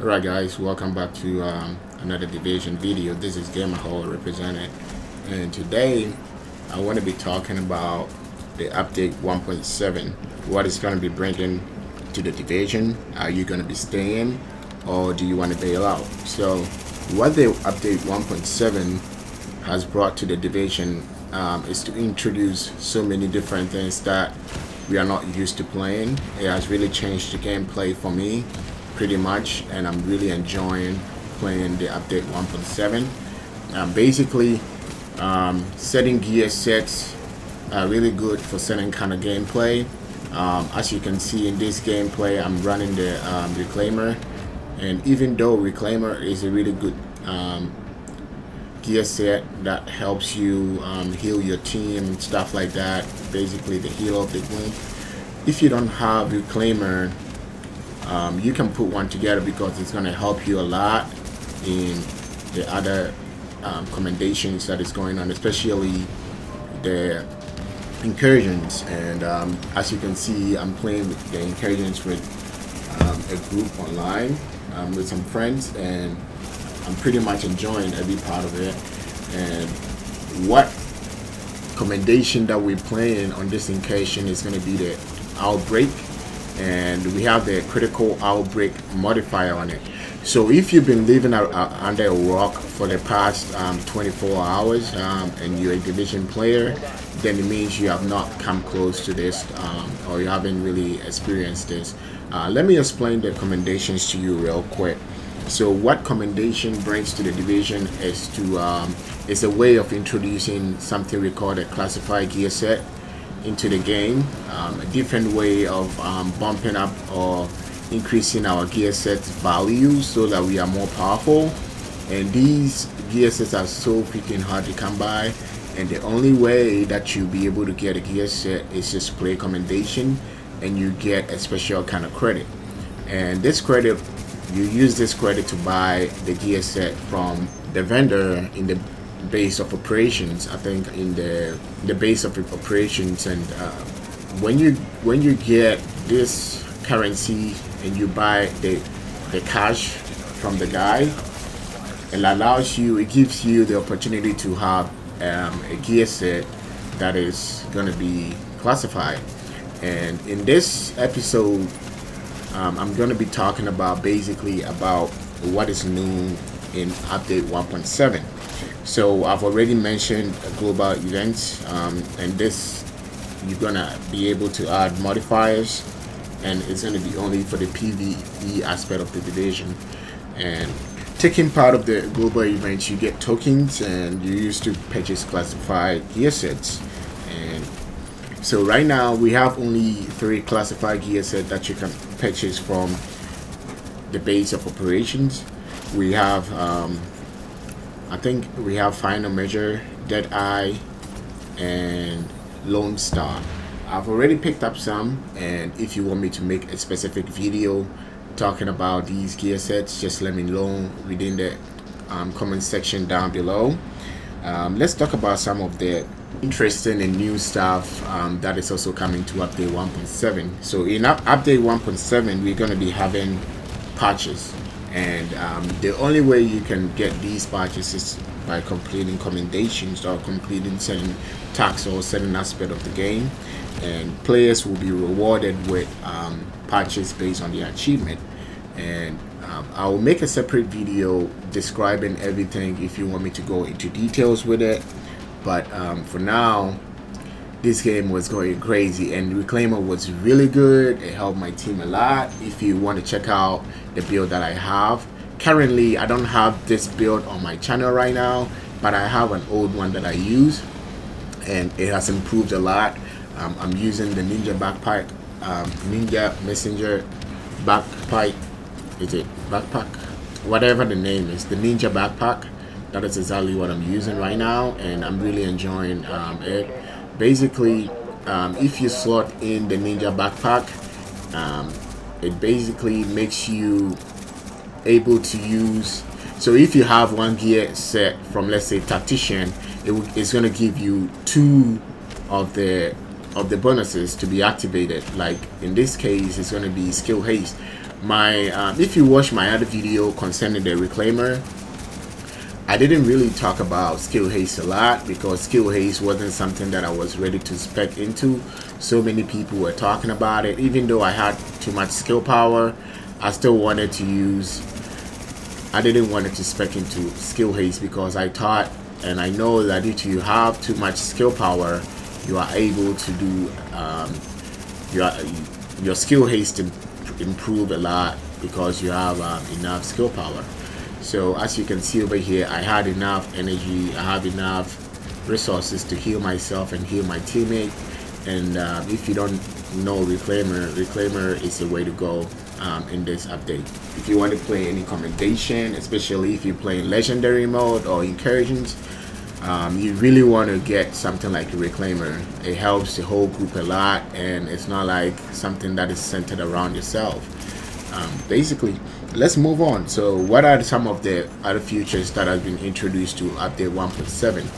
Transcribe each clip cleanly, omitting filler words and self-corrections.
Alright guys, welcome back to another division video. This is Gamer Hall represented, and today I want to be talking about the update 1.7, what it's going to be bringing to the division. Are you going to be staying or do you want to bail out? So what the update 1.7 has brought to the division is to introduce so many different things that we are not used to playing. It has really changed the gameplay for me pretty much, and I'm really enjoying playing the update 1.7. Basically, setting gear sets are really good for certain kind of gameplay. As you can see in this gameplay, I'm running the Reclaimer, and even though Reclaimer is a really good gear set that helps you heal your team and stuff like that, basically the heal of the game, if you don't have Reclaimer, you can put one together because it's going to help you a lot in the other commendations that is going on, especially the incursions. And as you can see, I'm playing with the incursions with a group online with some friends, and I'm pretty much enjoying every part of it. And what commendation that we're playing on this incursion is going to be the outbreak, and we have the critical outbreak modifier on it. So if you've been living under a rock for the past 24 hours and you're a division player, then it means you have not come close to this, or you haven't really experienced this. Let me explain the commendations to you real quick. So what commendation brings to the division is to it's a way of introducing something we call a classified gear set into the game, a different way of bumping up or increasing our gear set value so that we are more powerful. And these gear sets are so freaking hard to come by, and the only way that you'll be able to get a gear set is just play commendation, and you get a special kind of credit. And this credit, you use this credit to buy the gear set from the vendor in the base of operations. I think in the base of operations. And when you get this currency and you buy the cash from the guy, it gives you the opportunity to have a gear set that is going to be classified. And in this episode, I'm going to be talking about basically about what is new in update 1.7. So I've already mentioned global events, and this, you're gonna be able to add modifiers, and it's gonna be only for the PvE aspect of the division. And taking part of the global events, you get tokens, and you use to purchase classified gear sets. And so right now we have only 3 classified gear sets that you can purchase from the base of operations. We have I think we have Final Measure, Deadeye, and Lone Star. I've already picked up some, and if you want me to make a specific video talking about these gear sets, just let me know within the comment section down below. Let's talk about some of the interesting and new stuff that is also coming to update 1.7. So in update 1.7, we're going to be having patches. And the only way you can get these patches is by completing commendations or completing certain tasks or certain aspect of the game, and players will be rewarded with patches based on their achievement. And I will make a separate video describing everything if you want me to go into details with it. But for now, this game was going crazy, and Reclaimer was really good. It helped my team a lot. If you want to check out the build that I have, currently I don't have this build on my channel right now, but I have an old one that I use, and it has improved a lot. I'm using the Ninja backpack, Ninja Messenger backpack. Is it backpack? Whatever the name is, the Ninja backpack. That is exactly what I'm using right now, and I'm really enjoying it. Basically, if you slot in the Ninja backpack, it basically makes you able to use, so if you have one gear set from, let's say, Tactician, it's going to give you 2 of the bonuses to be activated. Like in this case, it's going to be Skill Haste. if you watch my other video concerning the reclaimer, I didn't really talk about skill haste a lot because skill haste wasn't something that I was ready to spec into. So many people were talking about it. Even though I had too much skill power, I still wanted to use, I didn't want it to spec into skill haste because I thought and I know that if you have too much skill power, you are able to do your skill haste to improve a lot because you have enough skill power. So as you can see over here, I had enough energy, I have enough resources to heal myself and heal my teammate. And if you don't know Reclaimer is the way to go in this update. If you want to play any commendation, especially if you're playing legendary mode or incursions, you really want to get something like a Reclaimer. It helps the whole group a lot, and it's not like something that is centered around yourself. Basically, let's move on. So what are some of the other features that have been introduced to update 1.7?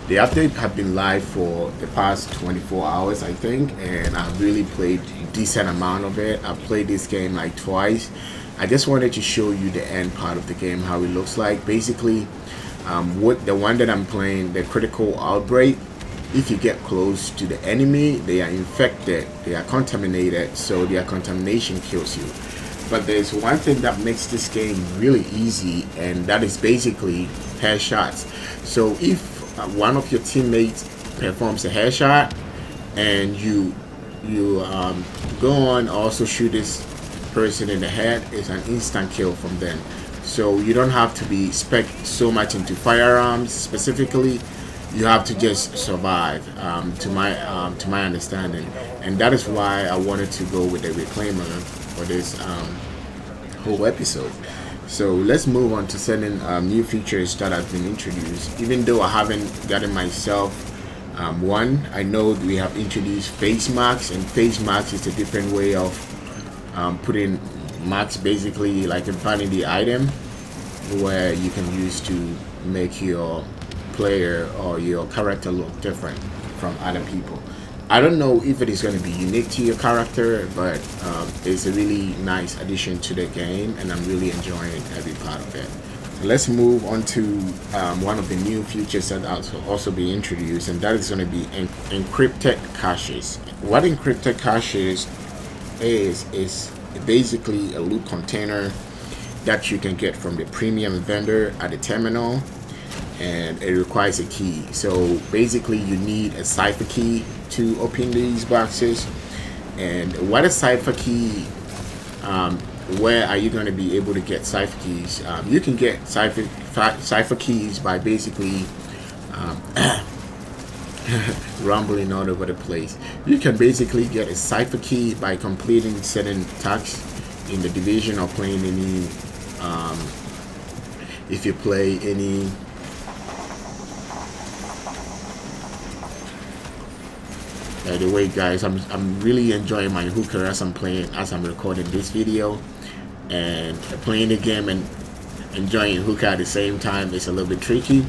The update have been live for the past 24 hours, I think, and I've really played a decent amount of it. I've played this game like twice. I just wanted to show you the end part of the game, how it looks like. Basically, with the one that I'm playing, the critical outbreak, if you get close to the enemy, they are infected, they are contaminated, so their contamination kills you. But there's one thing that makes this game really easy, and that is basically headshots. So if one of your teammates performs a headshot and you go on also shoot this person in the head, it's an instant kill from them. So you don't have to be spec so much into firearms specifically. You have to just survive, to my understanding, and that is why I wanted to go with the Reclaimer for this whole episode. So let's move on to certain new features that have been introduced. Even though I haven't gotten myself one, I know we have introduced face marks, and face marks is a different way of putting marks, basically like in finding the item, where you can use to make your player or your character look different from other people. I don't know if it is going to be unique to your character, but it's a really nice addition to the game, and I'm really enjoying every part of it. Let's move on to one of the new features that also be introduced, and that is going to be encrypted caches. What encrypted caches is basically a loot container that you can get from the premium vendor at the terminal, and it requires a key. So basically you need a cipher key to open these boxes. And what a cipher key, where are you going to be able to get cipher keys? You can get cipher keys by basically rumbling all over the place. You can basically get a cipher key by completing certain tasks in the division or playing any if you play any by the way, guys, I'm really enjoying my hooker as I'm recording this video, and playing the game and enjoying hooker at the same time is a little bit tricky.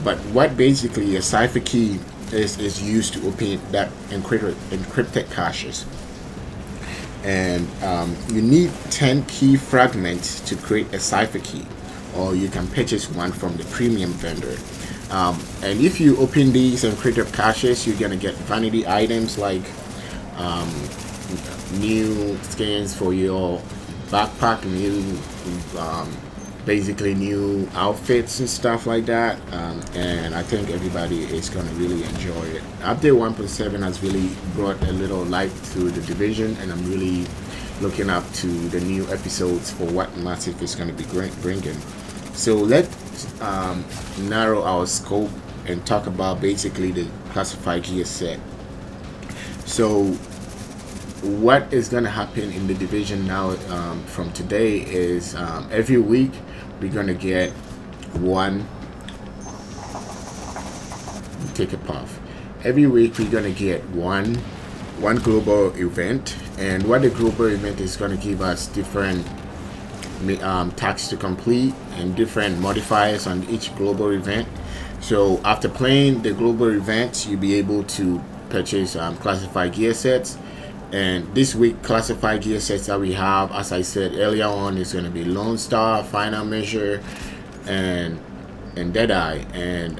But what basically a cipher key is used to open that encrypted caches, and you need 10 key fragments to create a cipher key, or you can purchase one from the premium vendor. And if you open these encrypted caches, you're gonna get vanity items like new skins for your backpack, new basically new outfits and stuff like that, and I think everybody is gonna really enjoy it. Update 1.7 has really brought a little light to the division, and I'm really looking up to the new episodes for what Massive is going to be bringing. So let's narrow our scope and talk about basically the classified gear set. So what is going to happen in the division now from today is every week we're going to get one, take a puff. Every week we're going to get one global event, and what the global event is going to give us different tasks to complete and different modifiers on each global event. So after playing the global events, you'll be able to purchase classified gear sets, And this week classified gear sets that we have, as I said earlier on, is going to be Lone Star, Final Measure, and Deadeye. And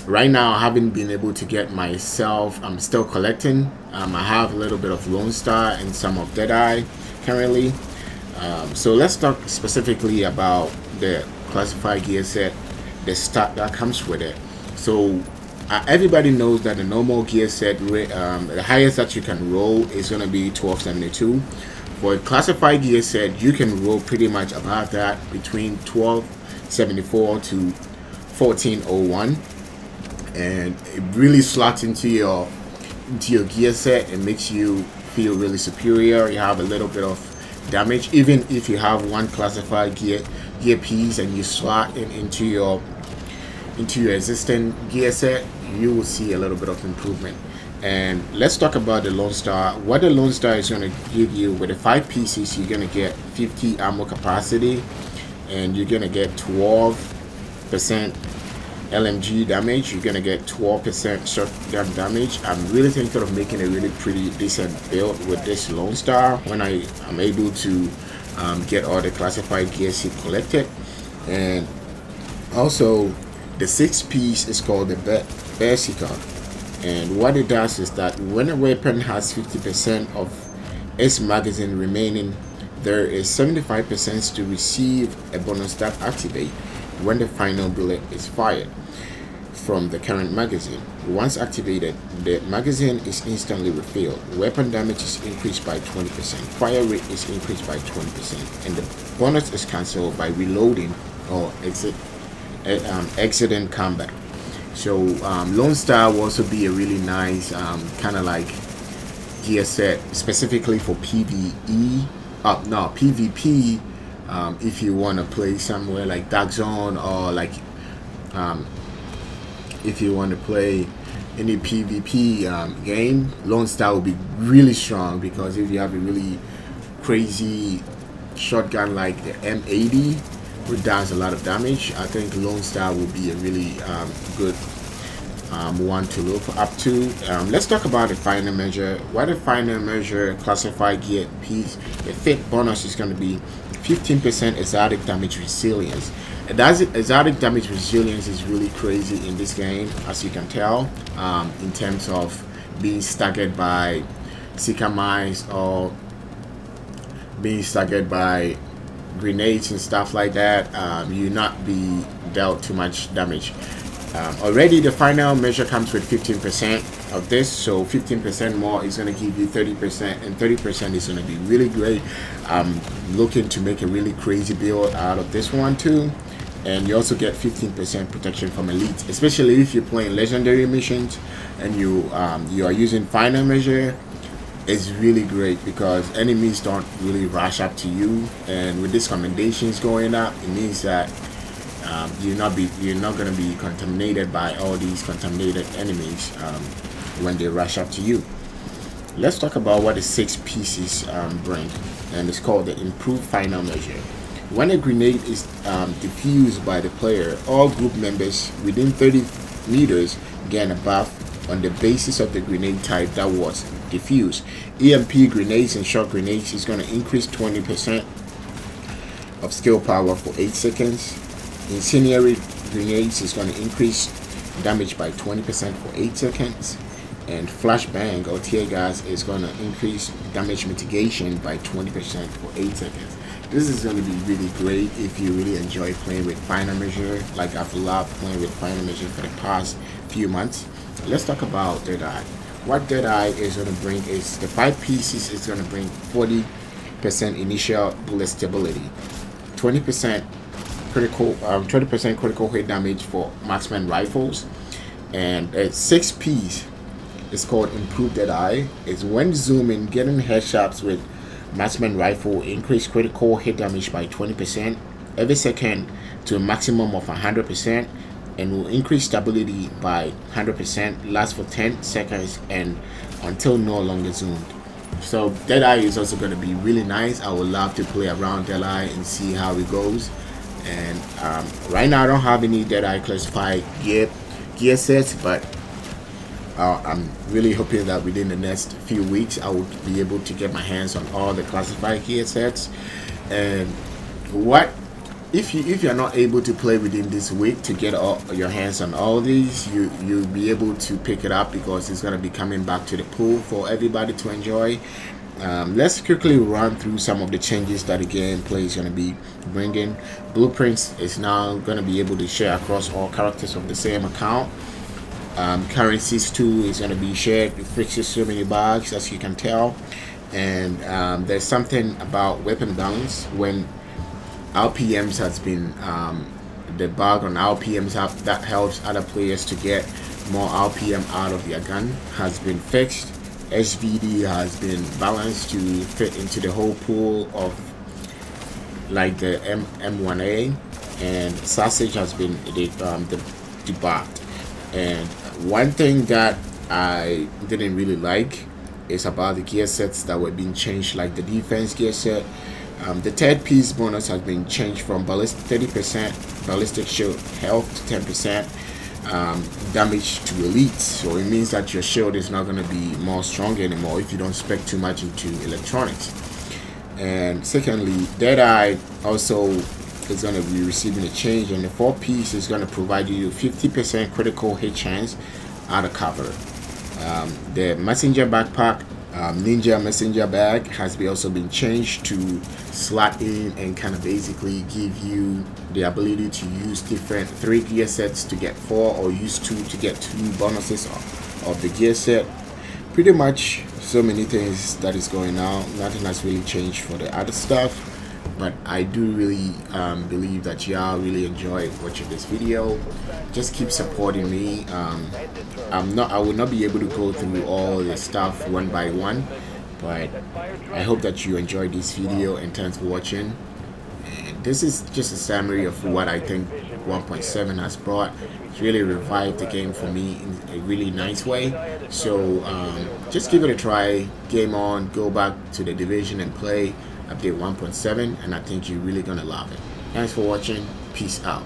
right now I haven't been able to get myself, I'm still collecting. I have a little bit of Lone Star and some of Deadeye currently. So let's talk specifically about the classified gear set, the stat that comes with it. So everybody knows that the normal gear set, the highest that you can roll is going to be 1272. For a classified gear set, you can roll pretty much about that, between 1274 to 1401, and it really slots into your gear set. It makes you feel really superior. You have a little bit of damage, even if you have one classified gear piece and you slot it into your existing gear set, you will see a little bit of improvement. And let's talk about the Lone Star. What the Lone Star is going to give you with the 5 pieces, you're going to get 50 ammo capacity, and you're going to get 12% LMG damage. You're going to get 12% shotgun damage. I'm really thinking of making a really pretty decent build with this Lone Star when I am able to get all the classified gear set collected. And also the 6th piece is called the Berserker, and what it does is that when a weapon has 50% of its magazine remaining, there is 75% to receive a bonus that activates when the final bullet is fired from the current magazine. Once activated, the magazine is instantly refilled. Weapon damage is increased by 20%. Fire rate is increased by 20%, and the bonus is cancelled by reloading or exiting combat. So Lone Star will also be a really nice kind of like gear set specifically for PvE. PvP. If you want to play somewhere like Dark Zone, or like if you want to play any PvP game, Lone Star will be really strong, because if you have a really crazy shotgun like the M80, which does a lot of damage, I think Lone Star will be a really good one to look up to. Let's talk about the Final Measure. What the Final Measure classified gear piece, the 5th bonus is going to be 15% exotic damage resilience. Exotic damage resilience is really crazy in this game, as you can tell, in terms of being staggered by Seeker mines or being staggered by grenades and stuff like that. You not be dealt too much damage. Already the Final Measure comes with 15% of this, so 15% more is going to give you 30%, and 30% is going to be really great. I'm looking to make a really crazy build out of this one too. And you also get 15% protection from elites, especially if you're playing legendary missions and you are using Final Measure. It's really great because enemies don't really rush up to you, and with these commendations going up, it means that you're not going to be contaminated by all these contaminated enemies when they rush up to you. Let's talk about what the 6 pieces bring, and it's called the Improved Final Measure. When a grenade is defused by the player, all group members within 30 meters gain a buff on the basis of the grenade type that was diffused. EMP grenades and shot grenades is going to increase 20% of skill power for 8 seconds. Incendiary grenades is going to increase damage by 20% for 8 seconds. And flashbang or tear gas is going to increase damage mitigation by 20% for 8 seconds. This is going to be really great if you really enjoy playing with Final Measure, like I've loved playing with Final Measure for the past few months. Let's talk about Deadeye. What Deadeye is going to bring is the 5 pieces is going to bring 40% initial bullet stability, 20% critical hit damage for marksman rifles, and a 6 piece is called Improved Deadeye. It's when zooming, getting headshots with marksman rifle increase critical hit damage by 20% every second to a maximum of 100%, and will increase stability by 100%, last for 10 seconds and until no longer zoomed. So Deadeye is also going to be really nice. I would love to play around Deadeye and see how it goes. And right now I don't have any Deadeye classified gear sets, but I'm really hoping that within the next few weeks I will be able to get my hands on all the classified gear sets. And what if you're not able to play within this week to get your hands on all these, you'll be able to pick it up, because it's going to be coming back to the pool for everybody to enjoy. Let's quickly run through some of the changes that the gameplay is going to be bringing. Blueprints is now going to be able to share across all characters of the same account. Currencies too is going to be shared. It fixes so many bugs, as you can tell. And there's something about weapon balance. When RPMs has been the bug on RPMs that helps other players to get more RPM out of their gun has been fixed. SVD has been balanced to fit into the whole pool of like the M1A, and Sausage has been debugged. And one thing that I didn't really like is about the gear sets that were being changed, like the defense gear set. The third piece bonus has been changed from 30% ballistic shield health to 10% damage to elite. So it means that your shield is not going to be more strong anymore if you don't spec too much into electronics. And secondly, Deadeye also is going to be receiving a change, and the 4th piece is going to provide you 50% critical hit chance out of cover. The messenger backpack, ninja messenger bag, has also been changed to slot in and kind of basically give you the ability to use different 3 gear sets to get 4, or use 2 to get 2 bonuses of the gear set. Pretty much so many things that is going on. Nothing has really changed for the other stuff, but I do really believe that y'all really enjoy watching this video. Just keep supporting me. I will not be able to go through all the stuff one by one, but I hope that you enjoyed this video, and thanks for watching. And this is just a summary of what I think 1.7 has brought. It's really revived the game for me in a really nice way. So just give it a try. Game on, go back to the division and play update 1.7, and I think you're really gonna love it. Thanks for watching. Peace out.